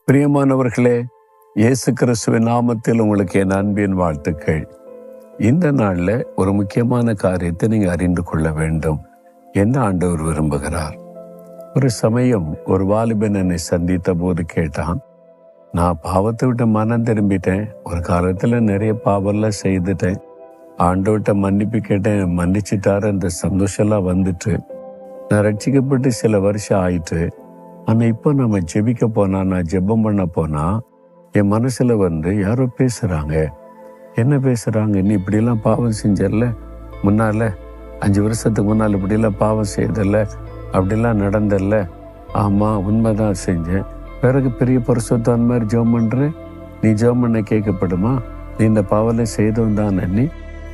பிரியமானவர்களே, இயேசு கிறிஸ்துவின் நாமத்தில் உங்களுக்கு என் அன்பின் வாழ்த்துக்கள். இந்த நாள்ல ஒரு முக்கியமான காரியத்தை நீங்க அறிந்து கொள்ள வேண்டும். என்ன ஆண்டவர் விரும்புகிறார்? ஒரு சமயம் ஒரு வாலிபன் என்னை சந்தித்த போது கேட்டான், நான் பாவத்தை விட்டு மனம் திரும்பிட்டேன். ஒரு காலத்துல நிறைய பாவம்லாம் செய்துட்டேன். ஆண்டவர்கிட்ட மன்னிப்பு கேட்டேன், மன்னிச்சிட்டாரு. அந்த சந்தோஷம்லாம் வந்துட்டு நான் ரட்சிக்கப்பட்டு சில வருஷம் ஆயிட்டு. ஆனா இப்போ நம்ம ஜெபிக்க போனா, நான் ஜெபம் பண்ண போனா என் மனசுல யாரோ பேசுறாங்க. என்ன பேசுறாங்க? நீ இப்படிலாம் பாவம் செஞ்சல, முன்னால 5 வருஷத்துக்கு முன்னால் இப்படிலாம் பாவம் செய்தல, அப்படிலாம் நடந்தல. ஆமா, உண்மைதான் செஞ்சேன். பிறகு பெரிய பரிசுத்தவான் மாதிரி ஜெபம் பண்ற. நீ ஜெபம் பண்ண கேட்கப்படுமா? நீ இந்த பாவலை செய்தவன் தான். நீ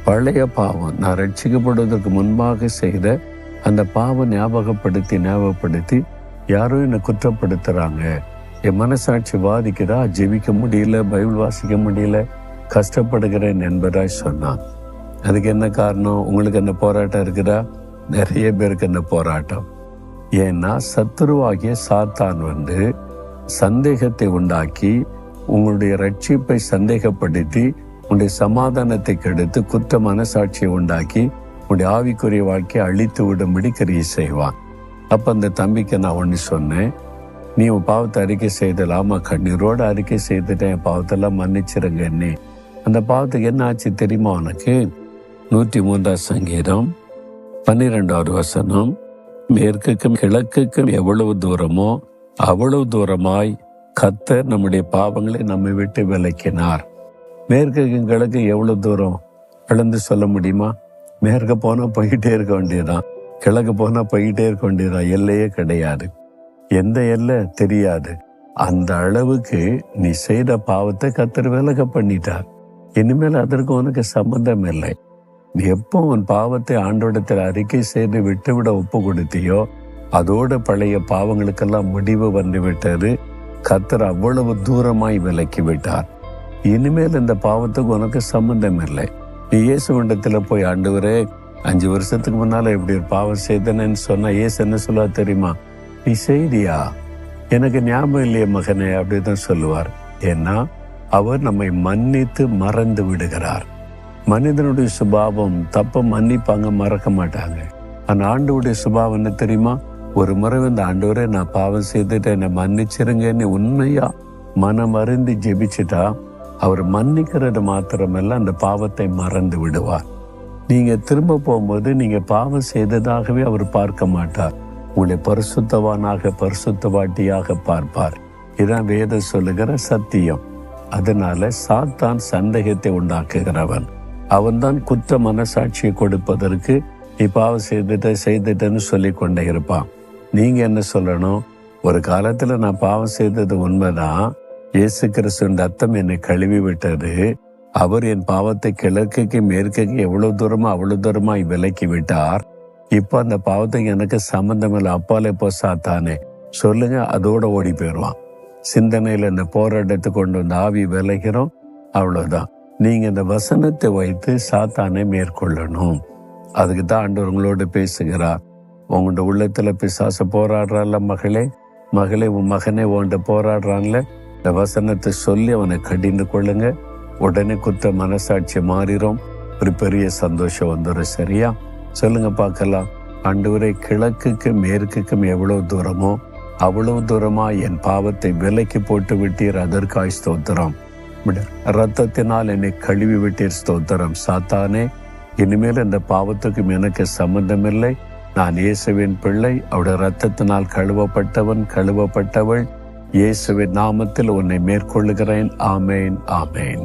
பழைய பாவம், நான் ரட்சிக்கப்படுவதற்கு முன்பாக செய்த அந்த பாவம் ஞாபகப்படுத்தி யாரோ என்னை குற்றப்படுத்துறாங்க. என் மனசாட்சி வாதிக்குதா, ஜெபிக்க முடியல, பைபிள் வாசிக்க முடியல, கஷ்டப்படுகிறேன் என்பதாய் சொன்னான். அதுக்கு என்ன காரணம்? உங்களுக்கு என்ன போராட்டம் இருக்குதா? நிறைய பேருக்கு என்ன போராட்டம். ஏன்னா சத்துருவாகிய சாத்தான் சந்தேகத்தை உண்டாக்கி, உங்களுடைய ரட்சிப்பை சந்தேகப்படுத்தி, உங்களுடைய சமாதானத்தை கெடுத்து, குற்ற மனசாட்சியை உண்டாக்கி, உங்களுடைய ஆவிக்குரிய வாழ்க்கையை அழித்து விடும்படி கிரியை செய்வான். அப்ப அந்த தம்பிக்கு நான் ஒண்ணு சொன்னேன், நீ உன் பாவத்தை அறிக்கை செய்தலாமா? கண்ணீரோடு அறிக்கை செய்துட்டேன், என் பாவத்தெல்லாம் மன்னிச்சிருங்க. என்ன அந்த பாவத்துக்கு என்ன ஆச்சு தெரியுமா உனக்கு? 103 சங்கீதம் 12வது வசனம், மேற்குக்கும் கிழக்குக்கும் எவ்வளவு தூரமோ அவ்வளவு தூரமாய் கர்த்தர் நம்முடைய பாவங்களை நம்மை விட்டு விலக்கினார். மேற்குக்கும் கிழக்கு எவ்வளவு தூரம் அளந்து சொல்ல முடியுமா? மேற்க போனா போயிட்டே இருக்க வேண்டியதான், கிழக்கு போனா போயிட்டே இருக்க வேண்டியதான். எல்லையே கிடையாது, எந்த எல்லை தெரியாது. அந்த அளவுக்கு நீ செய்த பாவத்தை கர்த்தர் விலக பண்ணிட்டார். இனிமேல் அதற்கு உனக்கு சம்பந்தம் இல்லை. நீ எப்போ உன் பாவத்தை ஆண்டவரிடத்தில் அறிக்கை செய்து விட்டுவிட ஒப்பு கொடுத்தியோ, அதோட பழைய பாவங்களுக்கெல்லாம் முடிவு வந்து விட்டது. கர்த்தர் அவ்வளவு தூரமாய் விலக்கி விட்டார். இனிமேல் இந்த பாவத்துக்கு உனக்கு சம்பந்தம் இல்லை. நீ இயேசுவிடத்துல போய், ஆண்டவரே 5 வருஷத்துக்கு முன்னால இப்படி ஒரு பாவம் செய்தேன்னு சொன்னா இயேசு என்ன சொல்லுவா தெரியுமா? நீ செய்தியா? எனக்கு ஞாபகம் இல்லையே மகனே, அப்படிதான் சொல்லுவார். ஏன்னா அவர் நம்மை மன்னித்து மறந்து விடுகிறார். மனிதனுடைய சுபாவம் தப்ப மன்னிப்பாங்க, மறக்க மாட்டாங்க. ஆனா ஆண்டவருடைய சுபாவம் என்ன தெரியுமா? ஒரு முறை ஆண்டவரே நான் பாவம் செய்துட்டு என்னை மன்னிச்சிருங்கன்னு உண்மையா மனம் அறிந்து ஜெபிச்சுட்டா, அவர் மன்னிக்கிறது மாத்திரமல்ல, அந்த பாவத்தை மறந்து விடுவார். நீங்க திரும்ப போகும்போது நீங்க பாவம் செய்ததாகவே அவர் பார்க்க மாட்டார். உங்களை பரிசுத்தவானாக, பரிசுத்தவாட்டியாக பார்ப்பார். இதான் வேதம் சொல்லுகிற சத்தியம். அதனால சாத்தான் சந்தேகத்தை உண்டாக்குகிறவன். அவன்தான் குற்ற மனசாட்சியை கொடுப்பதற்கு நீ பாவம் செய்துட்டேன்னு சொல்லி கொண்டே இருப்பான். நீங்க என்ன சொல்லணும்? ஒரு காலத்துல நான் பாவம் செய்தது உண்மைதான். இயேசு கிறிஸ்துவின் ரத்தம் என்னை கழுவி விட்டது. அவர் என் பாவத்தை கிழக்குக்கு மேற்குக்கு எவ்வளவு தூரமா அவ்வளவு தூரமாய் விலக்கி விட்டார். இப்ப அந்த பாவத்துக்கு எனக்கு சம்பந்தம் இல்லை. அப்பாலே போ சாத்தானே சொல்லுங்க, அதோட ஓடி போயிடுவான். சிந்தனையில இந்த போராட்டத்தை கொண்டு ஆவி விலகிறோம், அவ்வளவுதான். நீங்க இந்த வசனத்தை வைத்து சாத்தானை மேற்கொள்ளணும். அதுக்கு தான் ஆண்டவர் உங்களோட பேசுகிறார். உங்களோட உள்ளத்துல பிசாசு போராடுறான்ல, மகளே உன் மகனே உன்கிட்ட போராடுறான்ல, இந்த வசனத்தை சொல்லி அவனை கடிந்து கொள்ளுங்க. உடனே குற்ற மனசாட்சி மாறிடும். ஒரு பெரிய சந்தோஷம் வந்துடும். சரியா? சொல்லுங்க பார்க்கலாம். ஆண்டவரே, கிழக்குக்கும் மேற்குக்கும் எவ்வளவு தூரமோ அவ்வளவு தூரமா என் பாவத்தை விலக்கி போட்டு விட்டீர், அதற்காய் ஸ்தோத்திரம். ரத்தத்தினால் என்னை கழுவி விட்டீர், ஸ்தோத்திரம். சாத்தானே, இனிமேல் இந்த பாவத்துக்கும் எனக்கு சம்பந்தமில்லை. நான் இயேசுவின் பிள்ளை, அவருடைய ரத்தத்தினால் கழுவப்பட்டவள். இயேசுவின் நாமத்தில் உன்னை மேற்கொள்ளுகிறேன். ஆமேன், ஆமேன்.